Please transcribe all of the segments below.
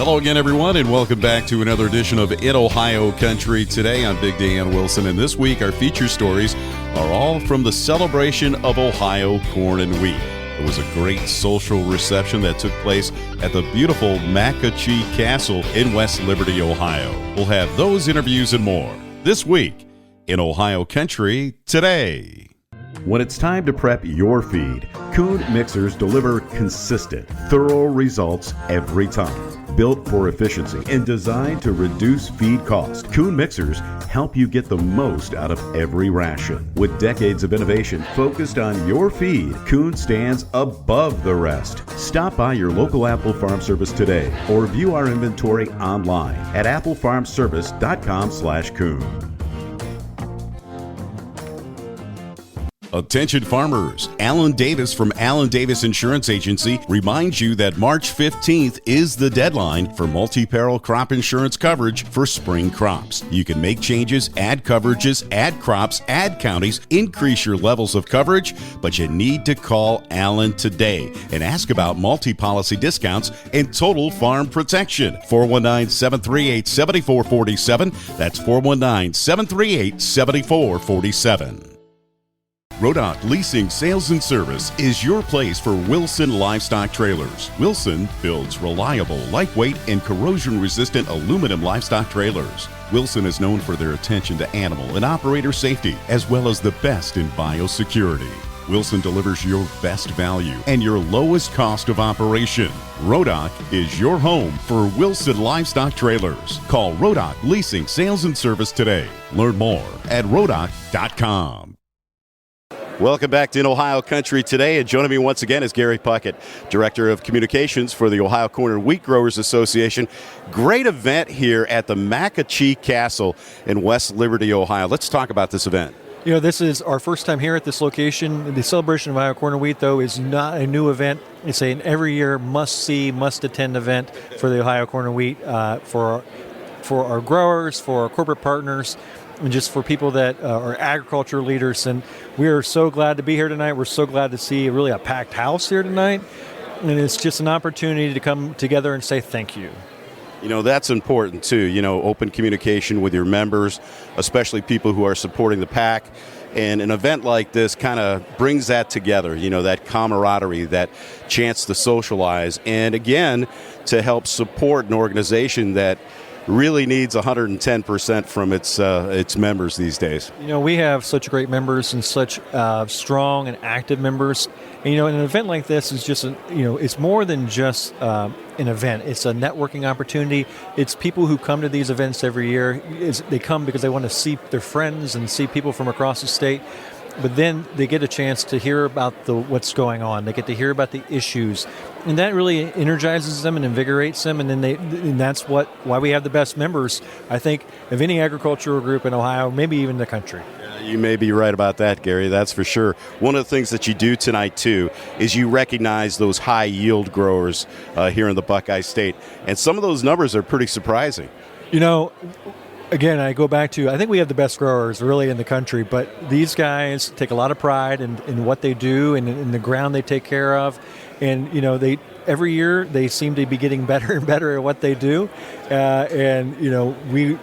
Hello again, everyone, and welcome back to another edition of In Ohio Country Today. I'm Big Dan Wilson, and this week our feature stories are all from the celebration of Ohio corn and wheat. It was a great social reception that took place at the beautiful Puckett Castle in West Liberty, Ohio. We'll have those interviews and more this week in Ohio Country Today. When it's time to prep your feed, Kuhn mixers deliver consistent, thorough results every time. Built for efficiency and designed to reduce feed cost, Kuhn mixers help you get the most out of every ration. With decades of innovation focused on your feed, Kuhn stands above the rest. Stop by your local Apple Farm Service today or view our inventory online at applefarmservice.com/Kuhn. Attention farmers, Alan Davis from Alan Davis Insurance Agency reminds you that March 15th is the deadline for multi-peril crop insurance coverage for spring crops. You can make changes, add coverages, add crops, add counties, increase your levels of coverage, but you need to call Alan today and ask about multi-policy discounts and total farm protection. 419-738-7447. That's 419-738-7447. Rodock Leasing Sales and Service is your place for Wilson livestock trailers. Wilson builds reliable, lightweight, and corrosion-resistant aluminum livestock trailers. Wilson is known for their attention to animal and operator safety, as well as the best in biosecurity. Wilson delivers your best value and your lowest cost of operation. Rodock is your home for Wilson livestock trailers. Call Rodock Leasing Sales and Service today. Learn more at rodock.com. Welcome back to In Ohio Country Today, and joining me once again is Gerry Puckett, Director of Communications for the Ohio Corn and Wheat Growers Association. Great event here at the Puckett Castle in West Liberty, Ohio. Let's talk about this event. You know, this is our first time here at this location. The celebration of Ohio Corn and Wheat, though, is not a new event. It's an every year must-see, must-attend event for the Ohio Corn and Wheat, for our growers, for our corporate partners, and just for people that are agriculture leaders. And we are so glad to be here tonight. We're so glad to see really a packed house here tonight. And it's just an opportunity to come together and say thank you. You know, that's important too, open communication with your members, especially people who are supporting the PAC. And an event like this kind of brings that together, that camaraderie, that chance to socialize. And again, to help support an organization that really needs 110% from its members these days. We have such great members and such strong and active members. And, an event like this is just, it's more than just an event. It's a networking opportunity. It's people who come to these events every year. They come because they want to see their friends and see people from across the state. But then they get a chance to hear about what's going on. They get to hear about the issues, and that really energizes them and invigorates them. And then and that's why we have the best members, I think, of any agricultural group in Ohio, maybe even the country. You may be right about that, Gerry. That's for sure. One of the things that you do tonight, too, is you recognize those high-yield growers here in the Buckeye State. And some of those numbers are pretty surprising. Again, I go back to, I think we have the best growers really in the country, but these guys take a lot of pride in what they do and in the ground they take care of. And, every year they seem to be getting better and better at what they do. We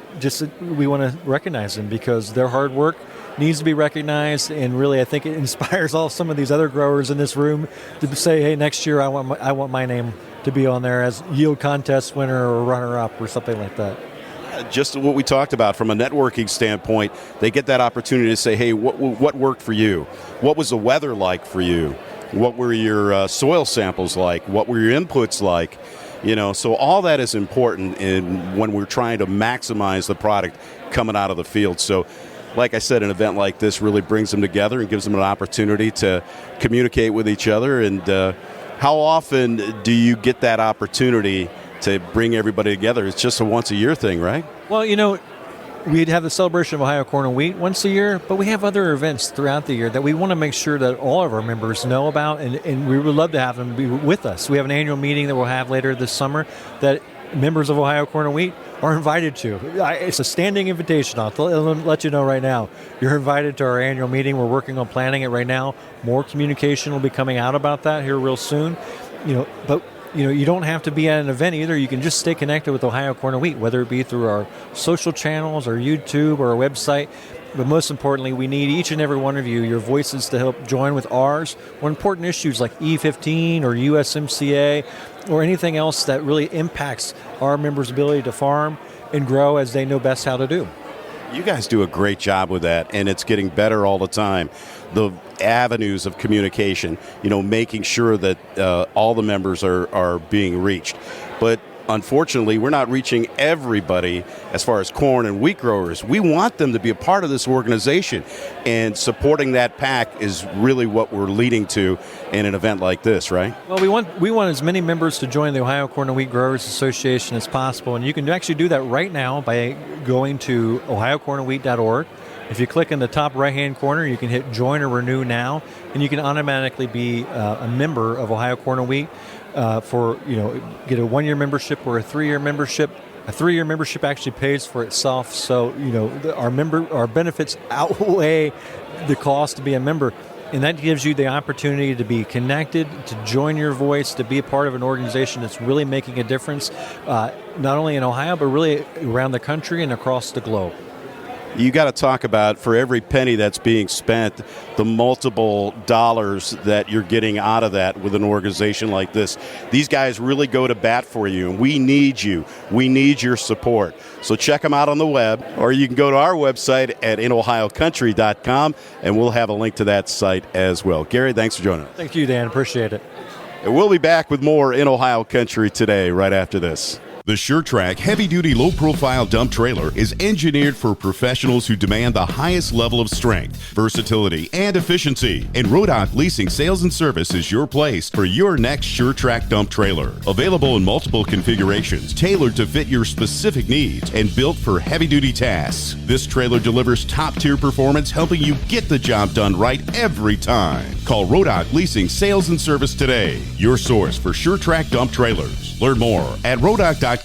want to recognize them because their hard work needs to be recognized. And really, I think it inspires some of these other growers in this room to say, hey, next year I want my name to be on there as yield contest winner or runner-up or something like that. Just what we talked about from a networking standpoint, they get that opportunity to say, hey, what worked for you? What was the weather like for you? What were your soil samples like? What were your inputs like? So all that is important when we're trying to maximize the product coming out of the field. So like I said, an event like this really brings them together and gives them an opportunity to communicate with each other. And how often do you get that opportunity to bring everybody together? It's just a once-a-year thing, right? Well, we'd have the celebration of Ohio Corn and Wheat once a year, but we have other events throughout the year that we want to make sure that all of our members know about, and we would love to have them be with us. We have an annual meeting that we'll have later this summer that members of Ohio Corn and Wheat are invited to. It's a standing invitation. I'll let you know right now. You're invited to our annual meeting. We're working on planning it right now. More communication will be coming out about that here real soon. But you don't have to be at an event either. You can just stay connected with Ohio Corn and Wheat, whether it be through our social channels or YouTube or our website. But most importantly, we need each and every one of you, your voices, to help join with ours on important issues like E15 or USMCA or anything else that really impacts our members' ability to farm and grow as they know best how to do. You guys do a great job with that, and it's getting better all the time. The avenues of communication, making sure that all the members are being reached. But unfortunately, we're not reaching everybody as far as corn and wheat growers. We want them to be a part of this organization, and supporting that pack is really what we're leading to in an event like this, right? Well, we want as many members to join the Ohio Corn and Wheat Growers Association as possible, and you can actually do that right now by going to ohiocornandwheat.org. If you click in the top right-hand corner, you can hit Join or Renew Now, and you can automatically be a member of Ohio Corn and Wheat. Get a 1-year membership or a 3-year membership. A 3-year membership actually pays for itself, so our benefits outweigh the cost to be a member, and that gives you the opportunity to be connected, to join your voice, to be a part of an organization that's really making a difference, not only in Ohio but really around the country and across the globe. You got to talk about, for every penny that's being spent, the multiple dollars that you're getting out of that with an organization like this. These guys really go to bat for you, and we need you. We need your support. So check them out on the web, or you can go to our website at inohiocountry.com, and we'll have a link to that site as well. Gerry, thanks for joining us. Thank you, Dan. Appreciate it. And we'll be back with more In Ohio Country today, right after this. The SureTrack heavy-duty low-profile dump trailer is engineered for professionals who demand the highest level of strength, versatility, and efficiency. And Rodock Leasing Sales and Service is your place for your next SureTrack dump trailer. Available in multiple configurations, tailored to fit your specific needs, and built for heavy-duty tasks. This trailer delivers top-tier performance, helping you get the job done right every time. Call Rodock Leasing Sales and Service today, your source for SureTrack dump trailers. Learn more at rodock.com.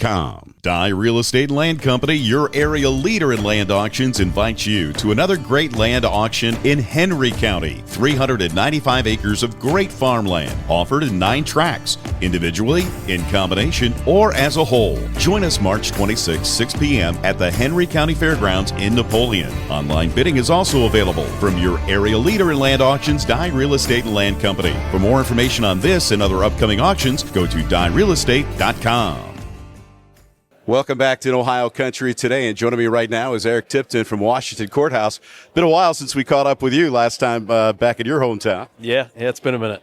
Dye Real Estate and Land Company, your area leader in land auctions, invites you to another great land auction in Henry County. 395 acres of great farmland offered in 9 tracts, individually, in combination, or as a whole. Join us March 26, 6 p.m. at the Henry County Fairgrounds in Napoleon. Online bidding is also available from your area leader in land auctions, Dye Real Estate and Land Company. For more information on this and other upcoming auctions, go to dyerealestate.com. Welcome back to Ohio Country today, and joining me right now is Eric Tipton from Washington Courthouse. Been a while since we caught up with you last time back in your hometown. Yeah, it's been a minute.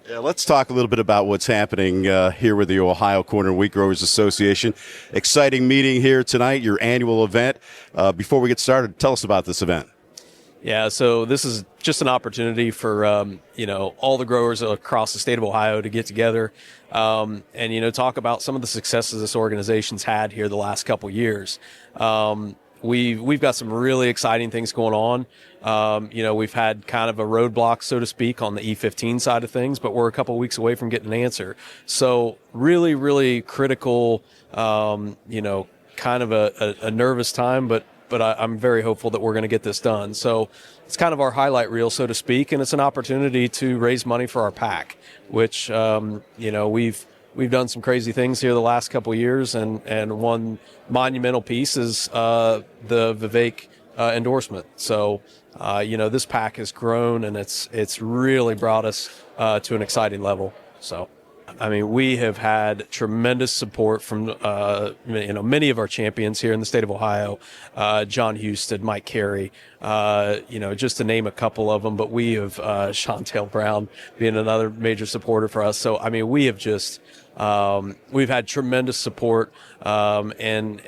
Yeah, let's talk a little bit about what's happening here with the Ohio Corn and Wheat Growers Association. Exciting meeting here tonight, your annual event. Before we get started, tell us about this event. Yeah, so this is just an opportunity for all the growers across the state of Ohio to get together and talk about some of the successes this organization's had here the last couple years. We've got some really exciting things going on. We've had kind of a roadblock, so to speak, on the E15 side of things, but we're a couple weeks away from getting an answer. So really, really critical. Kind of a nervous time, but I'm very hopeful that we're going to get this done. So it's kind of our highlight reel, so to speak, and it's an opportunity to raise money for our PAC, which, we've done some crazy things here the last couple of years, and one monumental piece is the Vivek endorsement. So, this PAC has grown, and it's really brought us to an exciting level. So. We have had tremendous support from, many of our champions here in the state of Ohio, John Houston, Mike Carey, just to name a couple of them. But we have Chantel Brown being another major supporter for us. So, we have just we've had tremendous support, and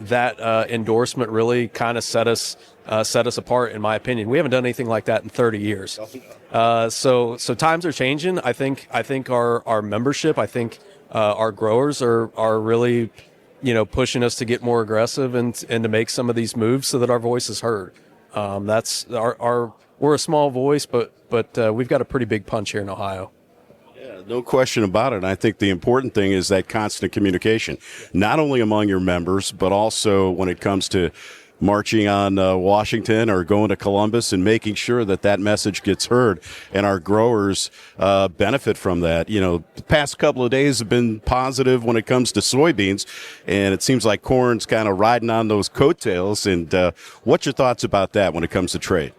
that endorsement really kind of set us apart, in my opinion. We haven't done anything like that in 30 years. So times are changing. I think our membership, our growers are really, pushing us to get more aggressive and to make some of these moves so that our voice is heard. That's we're a small voice, but we've got a pretty big punch here in Ohio. No question about it. And I think the important thing is that constant communication, not only among your members, but also when it comes to marching on Washington or going to Columbus and making sure that that message gets heard and our growers benefit from that. You know, the past couple of days have been positive when it comes to soybeans, and it seems like corn's kind of riding on those coattails. And what's your thoughts about that when it comes to trade?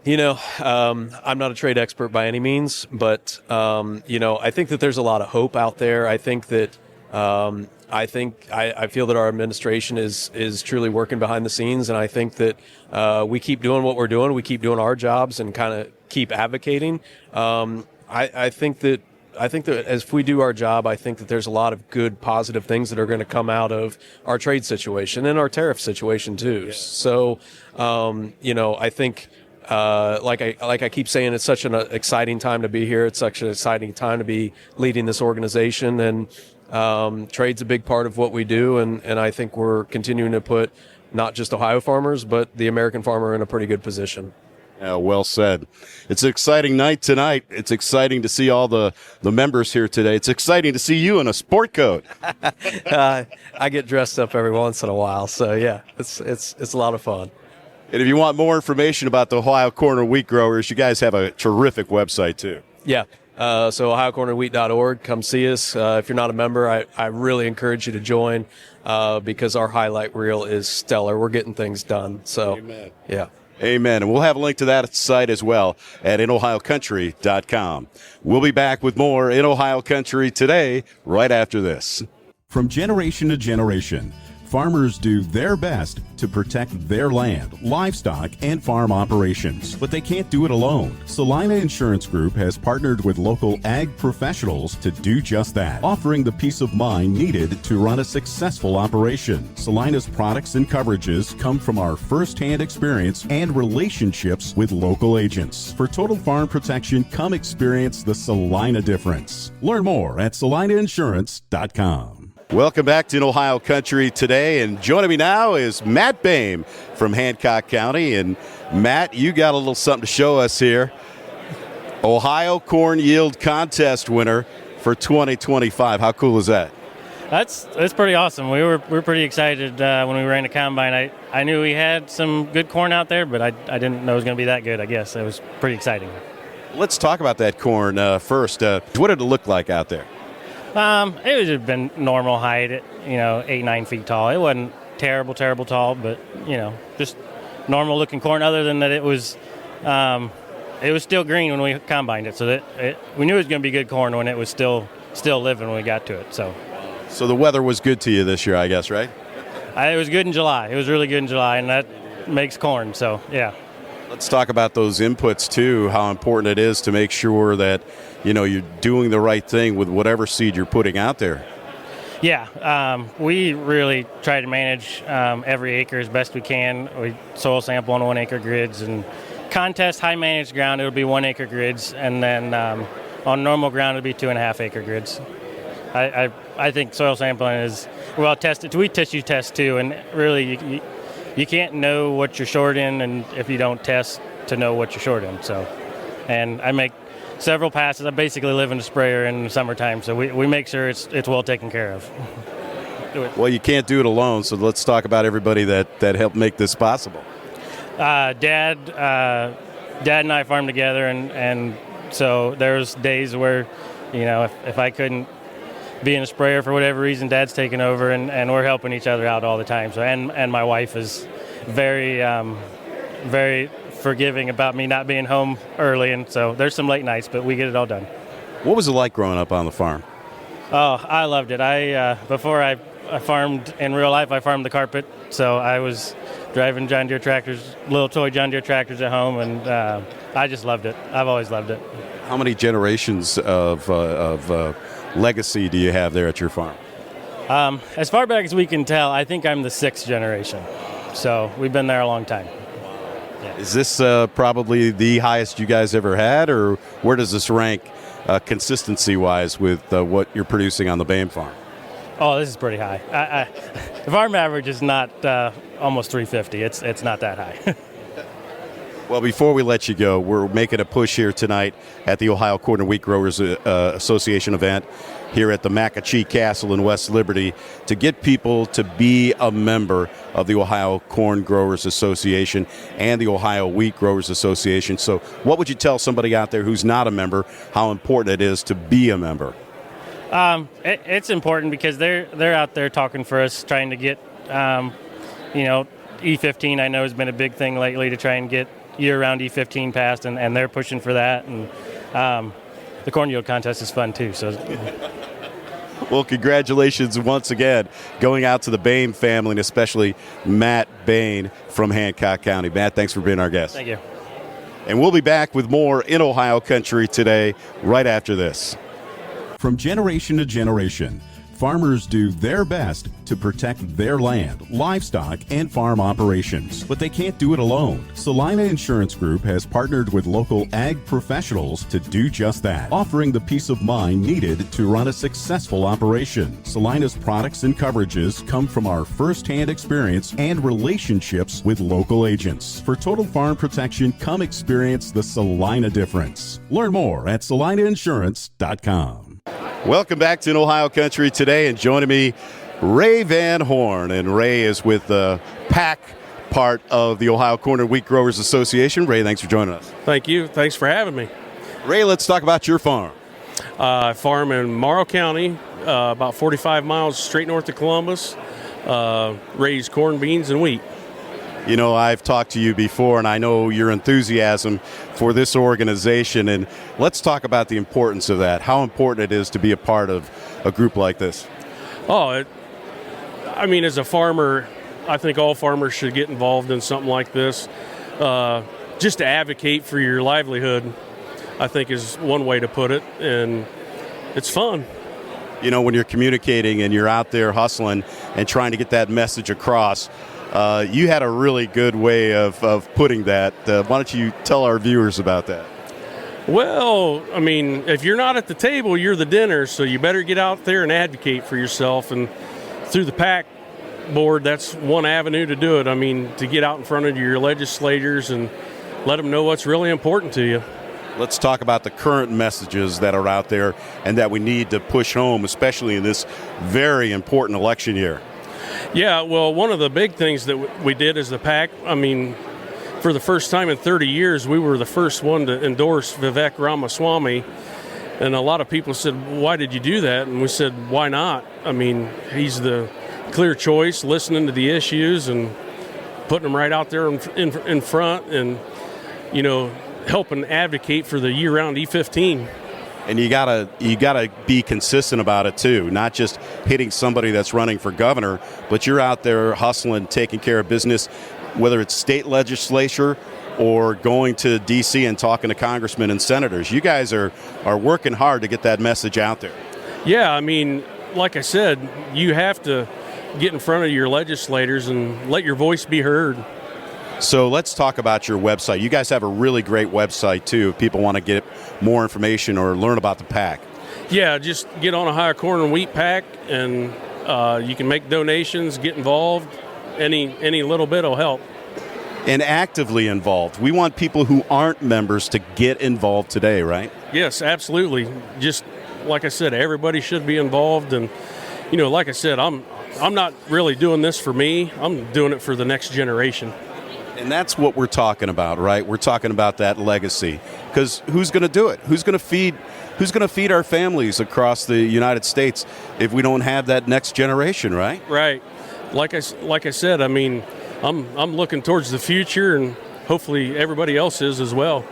You know, I'm not a trade expert by any means, but, you know, I think that there's a lot of hope out there. I think that I feel that our administration is truly working behind the scenes, and I think that we keep doing what we're doing. We keep doing our jobs and kind of keep advocating. I think that as if we do our job, I think that there's a lot of good, positive things that are going to come out of our trade situation and our tariff situation too. Yeah. So, you know, I think. Like I keep saying, it's such an exciting time to be here. It's such an exciting time to be leading this organization, and trade's a big part of what we do. And I think we're continuing to put not just Ohio farmers, but the American farmer in a pretty good position. Well said. It's an exciting night tonight. It's exciting to see all the members here today. It's exciting to see you in a sport coat. I get dressed up every once in a while, so yeah, it's a lot of fun. And if you want more information about the Ohio Corn and Wheat growers, you guys have a terrific website too. Yeah. So ohiocornandwheat.org. Come see us. If you're not a member, I really encourage you to join because our highlight reel is stellar. We're getting things done. So, Amen. Yeah. Amen. And we'll have a link to that site as well at inohiocountry.com. We'll be back with more In Ohio Country today, right after this. From generation to generation, farmers do their best to protect their land, livestock, and farm operations. But they can't do it alone. Salina Insurance Group has partnered with local ag professionals to do just that, offering the peace of mind needed to run a successful operation. Salina's products and coverages come from our first-hand experience and relationships with local agents. For total farm protection, come experience the Salina difference. Learn more at salinainsurance.com. Welcome back to In Ohio Country today, and joining me now is Matt Bame from Hancock County. And Matt, you got a little something to show us here. Ohio Corn Yield Contest winner for 2025. How cool is that? That's pretty awesome. We were pretty excited when we ran the combine. I knew we had some good corn out there, but I didn't know it was going to be that good, I guess. It was pretty exciting. Let's talk about that corn first. What did it look like out there? It would have been normal height, 8-9 feet tall. It wasn't terrible tall, but just normal looking corn. Other than that, it was still green when we combined it, so that we knew it was going to be good corn when it was still living when we got to it. So the weather was good to you this year, I guess, right? It was good in July. It was really good in July, and that makes corn. So yeah. Let's talk about those inputs too. How important it is to make sure that you're doing the right thing with whatever seed you're putting out there. Yeah, we really try to manage every acre as best we can. We soil sample on 1 acre grids, and contest high managed ground it'll be 1 acre grids, and then on normal ground it'll be 2.5 acre grids. I think soil sampling is well tested. We tissue test too, and really you can't know what you're short in, and if you don't test to know what you're short in. So, and I make several passes. I basically live in a sprayer in the summertime, so we make sure it's well taken care of. Well, you can't do it alone, so let's talk about everybody that helped make this possible. Dad and I farm together, and so there's days where, if I couldn't be in a sprayer for whatever reason, Dad's taking over, and we're helping each other out all the time. So, and my wife is very, very forgiving about me not being home early, and so there's some late nights, but we get it all done. What was it like growing up on the farm? Oh, I loved it. Before I farmed in real life, I farmed the carpet, so I was driving John Deere tractors, little toy John Deere tractors at home, and I just loved it. I've always loved it. How many generations of legacy do you have there at your farm? As far back as we can tell, I think I'm the 6th generation, so we've been there a long time. Yeah. Is this probably the highest you guys ever had, or where does this rank consistency-wise with what you're producing on the Bame farm? Oh, this is pretty high. The farm average is not almost 350. It's not that high. Well, before we let you go, we're making a push here tonight at the Ohio Corn and Wheat Growers Association event. here at the Macachee Castle in West Liberty to get people to be a member of the Ohio Corn Growers Association and the Ohio Wheat Growers Association. So what would you tell somebody out there who's not a member how important it is to be a member? It's important because they're out there talking for us, trying to get, E15 I know has been a big thing lately to try and get year-round E15 passed, and they're pushing for that. And the corn yield contest is fun too. So, well, congratulations once again going out to the Bame family, and especially Matt Bame from Hancock County. Matt, thanks for being our guest. Thank you. And we'll be back with more in Ohio Country today, right after this. From generation to generation, farmers do their best to protect their land, livestock, and farm operations. But they can't do it alone. Salina Insurance Group has partnered with local ag professionals to do just that, offering the peace of mind needed to run a successful operation. Salina's products and coverages come from our first-hand experience and relationships with local agents. For total farm protection, come experience the Salina difference. Learn more at salinainsurance.com. Welcome back to In Ohio Country today, and joining me, Ray Van Horn. And Ray is with the PAC part of the Ohio Corn and Wheat Growers Association. Ray, thanks for joining us. Thank you. Thanks for having me. Ray, let's talk about your farm. I farm in Morrow County, about 45 miles straight north of Columbus. Raise corn, beans, and wheat. You know, I've talked to you before, and I know your enthusiasm for this organization. And let's talk about the importance of that, how important it is to be a part of a group like this. As a farmer, I think all farmers should get involved in something like this. Just to advocate for your livelihood, I think, is one way to put it. And it's fun. You know, when you're communicating and you're out there hustling and trying to get that message across, you had a really good way of putting that. Why don't you tell our viewers about that? Well, if you're not at the table, you're the dinner, so you better get out there and advocate for yourself. And through the PAC board, that's one avenue to do it. To get out in front of your legislators and let them know what's really important to you. Let's talk about the current messages that are out there and that we need to push home, especially in this very important election year. Yeah, well, one of the big things that we did as the PAC, for the first time in 30 years, we were the first one to endorse Vivek Ramaswamy. And a lot of people said, why did you do that? And we said, why not? He's the clear choice, listening to the issues and putting them right out there in front and, helping advocate for the year-round E15. And you gotta be consistent about it too, not just hitting somebody that's running for governor, but you're out there hustling, taking care of business, whether it's state legislature or going to D.C. and talking to congressmen and senators. You guys are working hard to get that message out there. Yeah, like I said, you have to get in front of your legislators and let your voice be heard. So let's talk about your website. You guys have a really great website, too, if people want to get more information or learn about the PAC. Yeah, just get on Ohio Corn and Wheat PAC, and you can make donations, get involved. Any little bit will help. And actively involved. We want people who aren't members to get involved today, right? Yes, absolutely. Just like I said, everybody should be involved. And, like I said, I'm not really doing this for me. I'm doing it for the next generation. And that's what we're talking about, right? We're talking about that legacy. Because who's going to do it? Who's going to feed our families across the United States if we don't have that next generation, right? Right. Like I said, I'm looking towards the future, and hopefully everybody else is as well.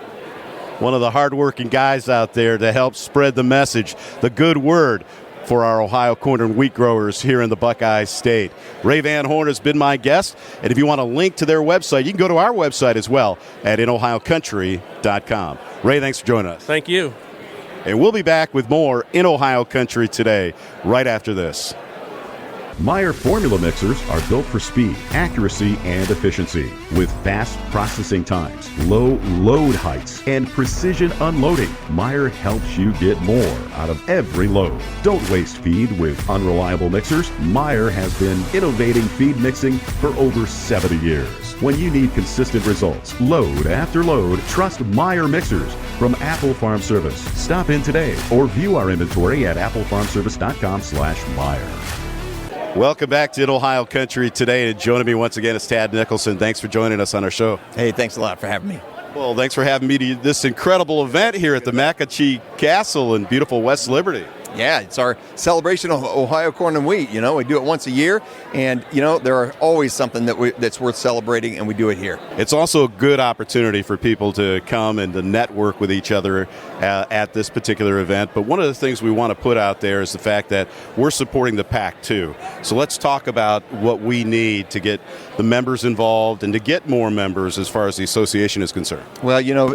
One of the hardworking guys out there to help spread the message, the good word for our Ohio corn and wheat growers here in the Buckeye State. Ray Van Horn has been my guest, and if you want a link to their website, you can go to our website as well at inohiocountry.com. Ray, thanks for joining us. Thank you. And we'll be back with more In Ohio Country today, right after this. Meyer formula mixers are built for speed, accuracy, and efficiency. With fast processing times, low load heights, and precision unloading, Meyer helps you get more out of every load. Don't waste feed with unreliable mixers. Meyer has been innovating feed mixing for over 70 years. When you need consistent results, load after load, trust Meyer mixers from Apple Farm Service. Stop in today or view our inventory at applefarmservice.com/Meyer. Welcome back to In Ohio Country today. And joining me once again is Tad Nicholson. Thanks for joining us on our show. Hey, thanks a lot for having me. Well, thanks for having me to this incredible event here at the McAchee Castle in beautiful West Liberty. Yeah, it's our celebration of Ohio corn and wheat. You know, we do it once a year, and you know there are always something that's worth celebrating, and we do it here. It's also a good opportunity for people to come and to network with each other at this particular event. But one of the things we want to put out there is the fact that we're supporting the PAC too. So let's talk about what we need to get the members involved and to get more members as far as the association is concerned. Well, you know,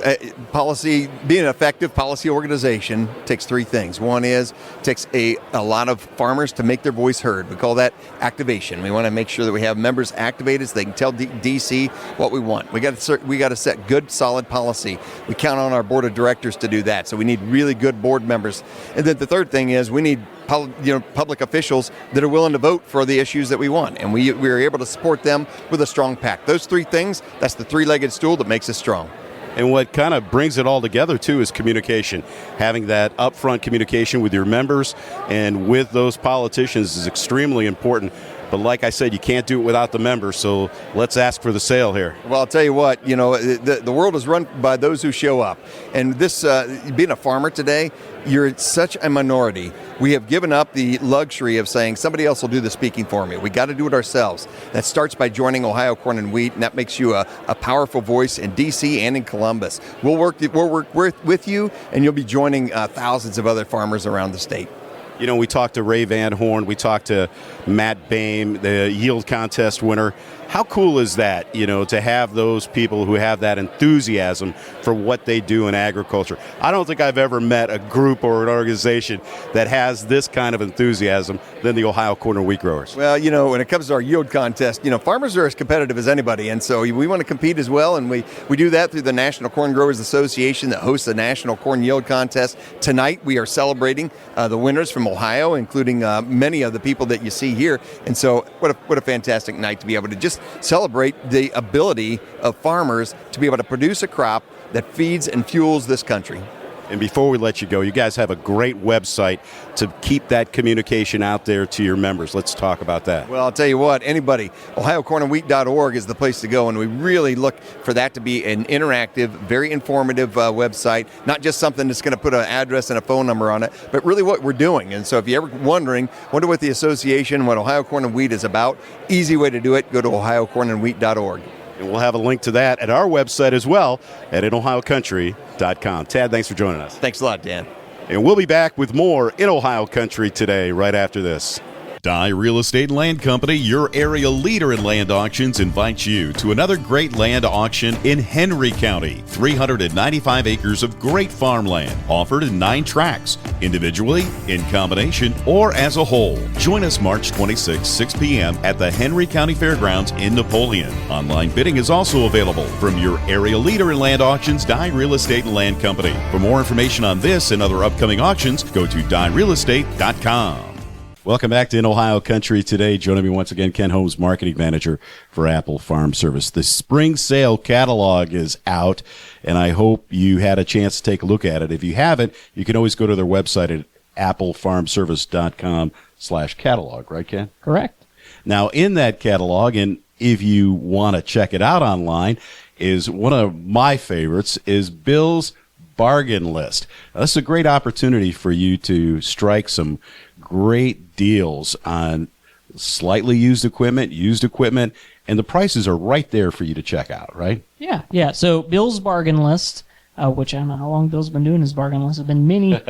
policy, being an effective policy organization takes three things. One is it takes a lot of farmers to make their voice heard. We call that activation. We want to make sure that we have members activated so they can tell DC what we want. We got to set good, solid policy. We count on our board of directors to do that. So we need really good board members. And then the third thing is we need public officials that are willing to vote for the issues that we want. And we are able to support them with a strong PAC. Those three things, that's the three-legged stool that makes us strong. And what kind of brings it all together, too, is communication. Having that upfront communication with your members and with those politicians is extremely important. But like I said, you can't do it without the members, so let's ask for the sale here. Well, I'll tell you what, you know, the world is run by those who show up. And this, being a farmer today, you're such a minority. We have given up the luxury of saying somebody else will do the speaking for me. We got to do it ourselves. That starts by joining Ohio Corn and Wheat, and that makes you a powerful voice in D.C. and in Columbus. We'll work with you, and you'll be joining thousands of other farmers around the state. You know, we talked to Ray Van Horn, we talked to Matt Bame, the yield contest winner. How cool is that, you know, to have those people who have that enthusiasm for what they do in agriculture? I don't think I've ever met a group or an organization that has this kind of enthusiasm than the Ohio Corn and Wheat Growers. Well, you know, when it comes to our yield contest, you know, farmers are as competitive as anybody, and so we want to compete as well, and we do that through the National Corn Growers Association that hosts the National Corn Yield Contest. Tonight, we are celebrating the winners from Ohio, including many of the people that you see here, and so what a fantastic night to be able to just celebrate the ability of farmers to be able to produce a crop that feeds and fuels this country. And before we let you go, you guys have a great website to keep that communication out there to your members. Let's talk about that. Well, I'll tell you what, anybody, ohiocornandwheat.org is the place to go, and we really look for that to be an interactive, very informative website, not just something that's going to put an address and a phone number on it, but really what we're doing. And so if you're ever wonder what the association, what Ohio Corn and Wheat is about, easy way to do it, go to ohiocornandwheat.org. And we'll have a link to that at our website as well at inohiocountry.com. Tad, thanks for joining us. Thanks a lot, Dan. And we'll be back with more In Ohio Country today, right after this. Dye Real Estate and Land Company, your area leader in land auctions, invites you to another great land auction in Henry County. 395 acres of great farmland offered in 9 tracts, individually, in combination, or as a whole. Join us March 26, 6 p.m. at the Henry County Fairgrounds in Napoleon. Online bidding is also available from your area leader in land auctions, Dye Real Estate and Land Company. For more information on this and other upcoming auctions, go to dyerealestate.com. Welcome back to In Ohio Country today. Joining me once again, Ken Holmes, Marketing Manager for Apple Farm Service. The spring sale catalog is out, and I hope you had a chance to take a look at it. If you haven't, you can always go to their website at applefarmservice.com/catalog, right, Ken? Correct. Now, in that catalog, and if you want to check it out online, is one of my favorites is Bill's Bargain List. Now, this is a great opportunity for you to strike some great deals on slightly used equipment, and the prices are right there for you to check out, right? Yeah. So Bill's Bargain List, which I don't know how long Bill's been doing his bargain list. It's been many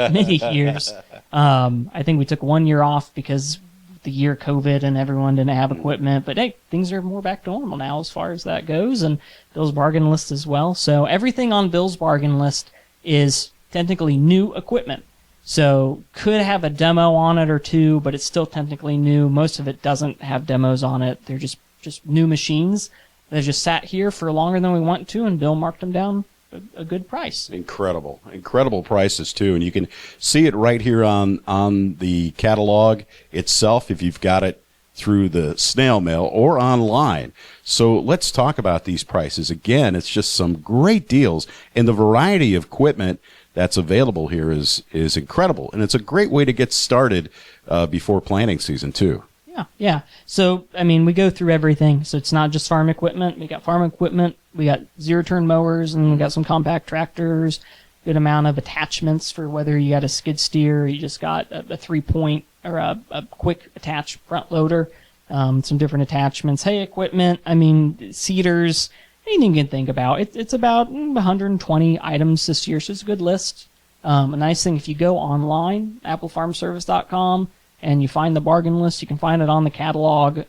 years. I think we took 1 year off because the year COVID and everyone didn't have equipment. But hey, things are more back to normal now as far as that goes, and Bill's Bargain List as well. So everything on Bill's Bargain List is technically new equipment. So could have a demo on it or two, but it's still technically new. Most of it doesn't have demos on it. They're just new machines. They've just sat here for longer than we want to, and Bill marked them down a good price. Incredible prices too, and you can see it right here on the catalog itself if you've got it through the snail mail or online. So let's talk about these prices. Again, it's just some great deals, and the variety of equipment that's available here is incredible, and it's a great way to get started before planting season too. Yeah. So, I mean, we go through everything. So it's not just farm equipment. We got farm equipment. We got zero-turn mowers, and we got some compact tractors. Good amount of attachments for whether you got a skid steer or you just got a three-point or a quick attached front loader. Some different attachments. Hay equipment. I mean, seeders. Anything you can think about. It's about 120 items this year, so it's a good list. A nice thing, if you go online, applefarmservice.com, and you find the bargain list, you can find it on the catalog.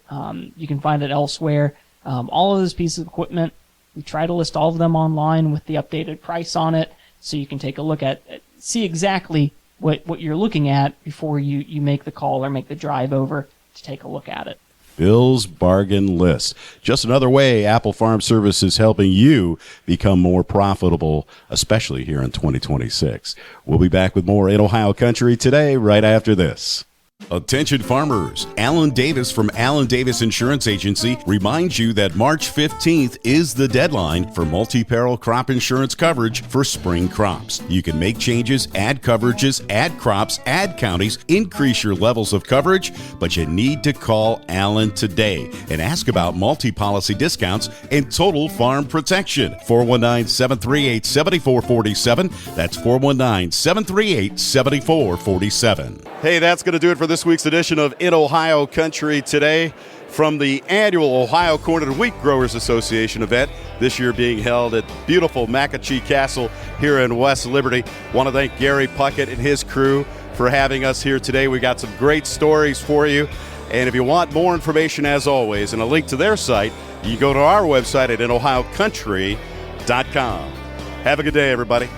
You can find it elsewhere. All of those pieces of equipment, we try to list all of them online with the updated price on it, so you can take a look at, see exactly what you're looking at before you make the call or make the drive over to take a look at it. Bill's Bargain List. Just another way Apple Farm Service is helping you become more profitable, especially here in 2026. We'll be back with more in Ohio Country today, right after this. Attention farmers, Alan Davis from Alan Davis Insurance Agency reminds you that March 15th is the deadline for multi-peril crop insurance coverage for spring crops. You can make changes, add coverages, add crops, add counties, increase your levels of coverage, but you need to call Alan today and ask about multi-policy discounts and total farm protection. 419-738-7447. That's 419-738-7447. Hey, that's going to do it for this week's edition of In Ohio Country Today from the annual Ohio Corn and Wheat Growers Association event, this year being held at beautiful Macachee Castle here in West Liberty. Want to thank Gerry Puckett and his crew for having us here today. We got some great stories for you. And if you want more information, as always, and a link to their site, you go to our website at inohiocountry.com. Have a good day, everybody.